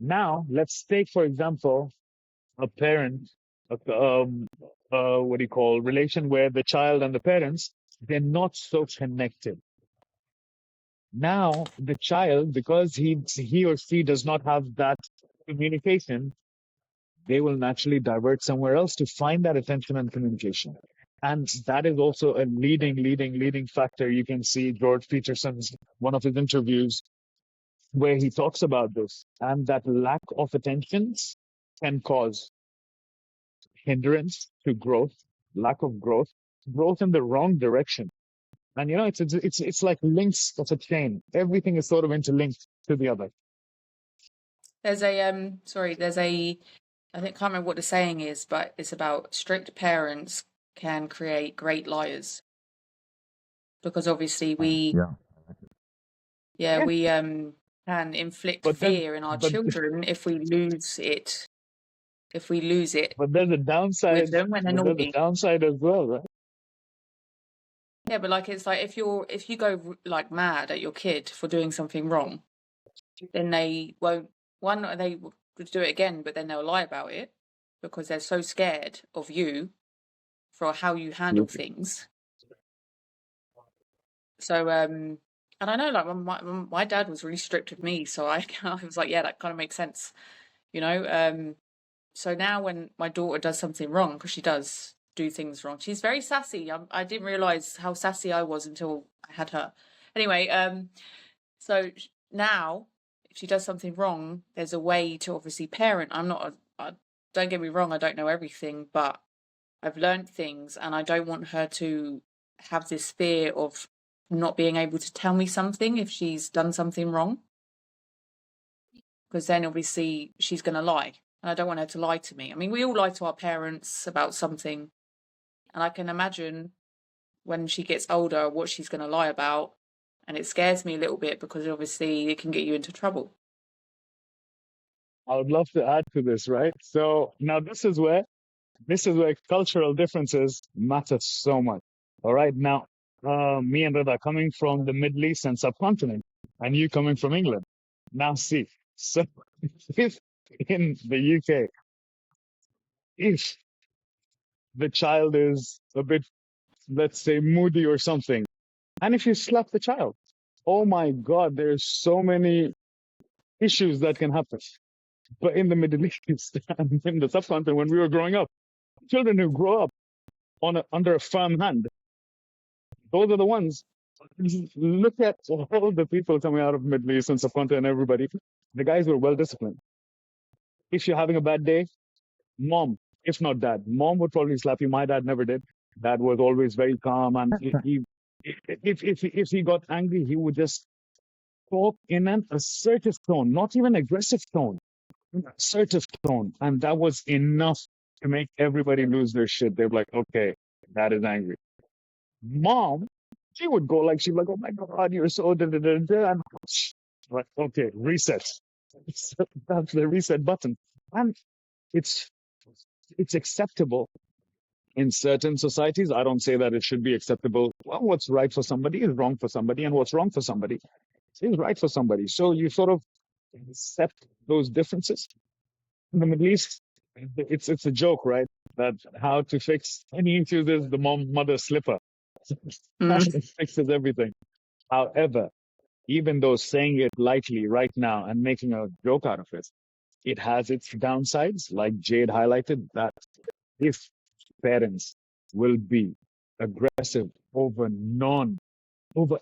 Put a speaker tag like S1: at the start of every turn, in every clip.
S1: Now, let's take, for example, a parent, what do you call, relation where the child and the parents, they're not so connected. Now, the child, because he or she does not have that communication, they will naturally divert somewhere else to find that attention and communication. And that is also a leading factor. You can see George Peterson's one of his interviews where he talks about this, and that lack of attention can cause hindrance to growth, lack of growth, growth in the wrong direction. And it's like links of a chain. Everything is sort of interlinked to the other.
S2: There's a I think, can't remember what the saying is, but it's about strict parents can create great liars. Because obviously we can inflict fear in our children if we lose it. If we lose it,
S1: but there's a downside.
S2: With them when they're
S1: There's a downside as well, right?
S2: Yeah, but like, it's like if you go like mad at your kid for doing something wrong, then they won't. They will do it again, but then they'll lie about it because they're so scared of you for how you handle things. So, and I know, like, my dad was really strict with me, so I was like, yeah, that kind of makes sense, you know. So now when my daughter does something wrong, because she does do things wrong, she's very sassy. I didn't realize how sassy I was until I had her. Anyway, so now if she does something wrong, there's a way to obviously parent. Don't get me wrong, I don't know everything, but I've learned things, and I don't want her to have this fear of not being able to tell me something if she's done something wrong, because then obviously she's going to lie, and I don't want her to lie to me. I mean, we all lie to our parents about something, and I can imagine when she gets older what she's going to lie about, and it scares me a little bit because obviously it can get you into trouble.
S1: I would love to add to this, right? So now this is where cultural differences matter so much. All right. Now, me and Rada coming from the Middle East and subcontinent, and you coming from England. Now, see, so if in the UK, if the child is a bit, let's say, moody or something, and if you slap the child, oh my God, there's so many issues that can happen. But in the Middle East and in the subcontinent, when we were growing up, children who grow up under a firm hand, those are the ones. Look at all the people coming out of the Middle East and subcontinent, everybody. The guys were well disciplined. If you're having a bad day, mom, if not dad, mom would probably slap you. My dad never did. Dad was always very calm, and if he got angry, he would just talk in an assertive tone, not even aggressive tone, assertive tone, and that was enough to make everybody lose their shit. They're like, okay, dad is angry. Mom, she would go like, she'd be like, oh my God, you're so and like, okay, reset. That's the reset button. And it's acceptable in certain societies. I don't say that it should be acceptable. Well, what's right for somebody is wrong for somebody, and what's wrong for somebody is right for somebody. So you sort of accept those differences. In the Middle East, it's a joke, right? That how to fix any issues is the mother slipper. It fixes everything. However, even though saying it lightly right now and making a joke out of it, it has its downsides, like Jade highlighted, that if parents will be aggressive over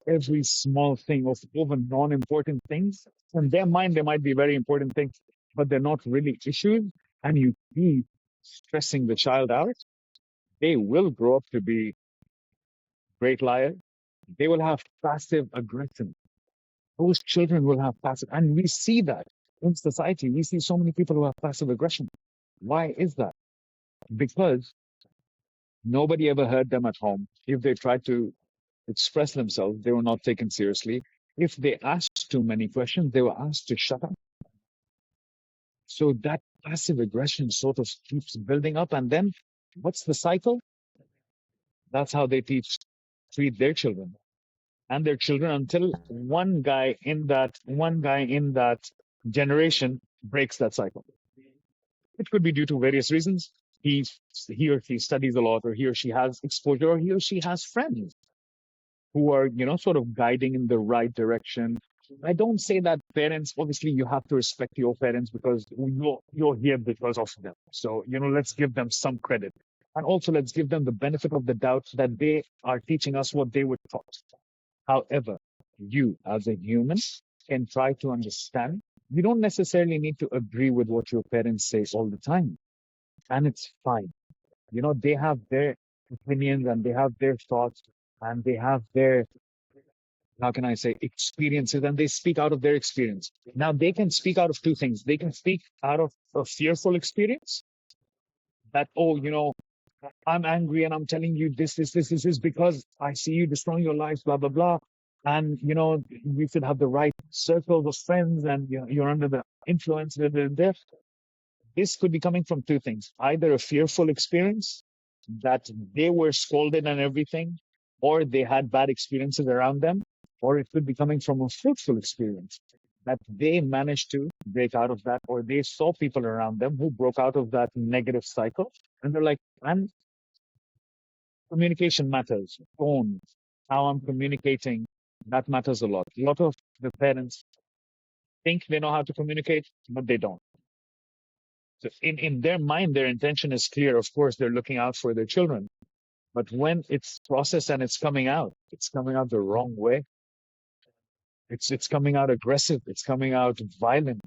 S1: every small thing, over non-important things, in their mind, they might be very important things, but they're not really issues, and you keep stressing the child out, they will grow up to be great liars. They will have passive aggression. Those children will have passive, and we see that in society. We see so many people who have passive aggression. Why is that? Because nobody ever heard them at home. If they tried to express themselves, they were not taken seriously. If they asked too many questions, they were asked to shut up. So that passive aggression sort of keeps building up. And then what's the cycle? That's how they treat their children and their children, until one guy in that generation breaks that cycle. It could be due to various reasons. He, he or she studies a lot, or he or she has exposure, or he or she has friends who are, sort of guiding in the right direction. I don't say that parents, obviously, you have to respect your parents because you're here because of them. So, let's give them some credit. And also, let's give them the benefit of the doubt that they are teaching us what they were taught. However, you as a human can try to understand. You don't necessarily need to agree with what your parents say all the time. And it's fine. They have their opinions and they have their thoughts and they have their, how can I say, experiences, and they speak out of their experience. Now, they can speak out of two things. They can speak out of a fearful experience that, oh, I'm angry and I'm telling you this because I see you destroying your life, blah, blah, blah. And, you should have the right circles of friends and you're under the influence. This could be coming from two things, either a fearful experience that they were scolded and everything, or they had bad experiences around them, or it could be coming from a fruitful experience that they managed to break out of that, or they saw people around them who broke out of that negative cycle. And they're like, and communication matters, tone, how I'm communicating, that matters a lot. A lot of the parents think they know how to communicate, but they don't. So in their mind, their intention is clear. Of course, they're looking out for their children. But when it's processed and it's coming out the wrong way. It's coming out aggressive. It's coming out violent.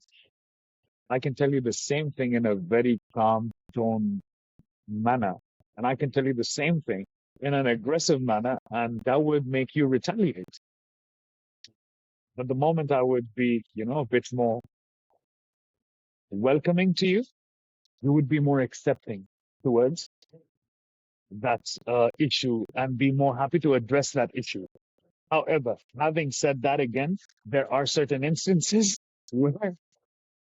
S1: I can tell you the same thing in a very calm tone manner. And I can tell you the same thing in an aggressive manner, and that would make you retaliate. But the moment I would be, a bit more welcoming to you, you would be more accepting towards that issue and be more happy to address that issue. However, having said that again, there are certain instances where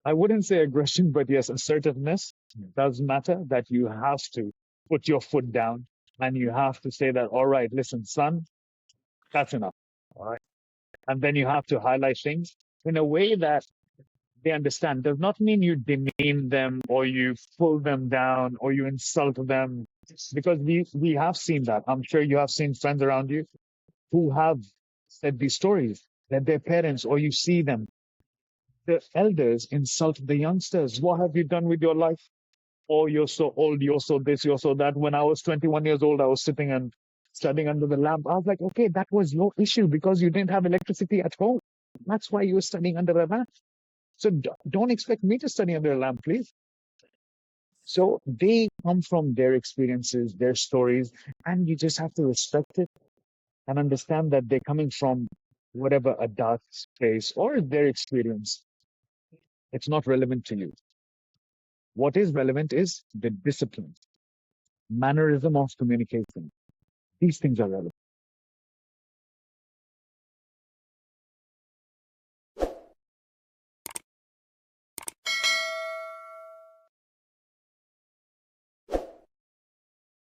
S1: I wouldn't say aggression, but yes, assertiveness does matter, that you have to put your foot down and you have to say that, all right, listen, son, that's enough. All right. And then you have to highlight things in a way that they understand. Does not mean you demean them or you pull them down or you insult them, because we have seen that. I'm sure you have seen friends around you who have said these stories that their parents, or you see them, the elders insult the youngsters. What have you done with your life? Oh, you're so old, you're so this, you're so that. When I was 21 years old, I was sitting and studying under the lamp. I was like, okay, that was your issue because you didn't have electricity at home. That's why you were studying under a lamp. So don't expect me to study under a lamp, please. So they come from their experiences, their stories, and you just have to respect it and understand that they're coming from whatever a dark space or their experience. It's not relevant to you. What is relevant is the discipline, mannerism of communication. These things are relevant.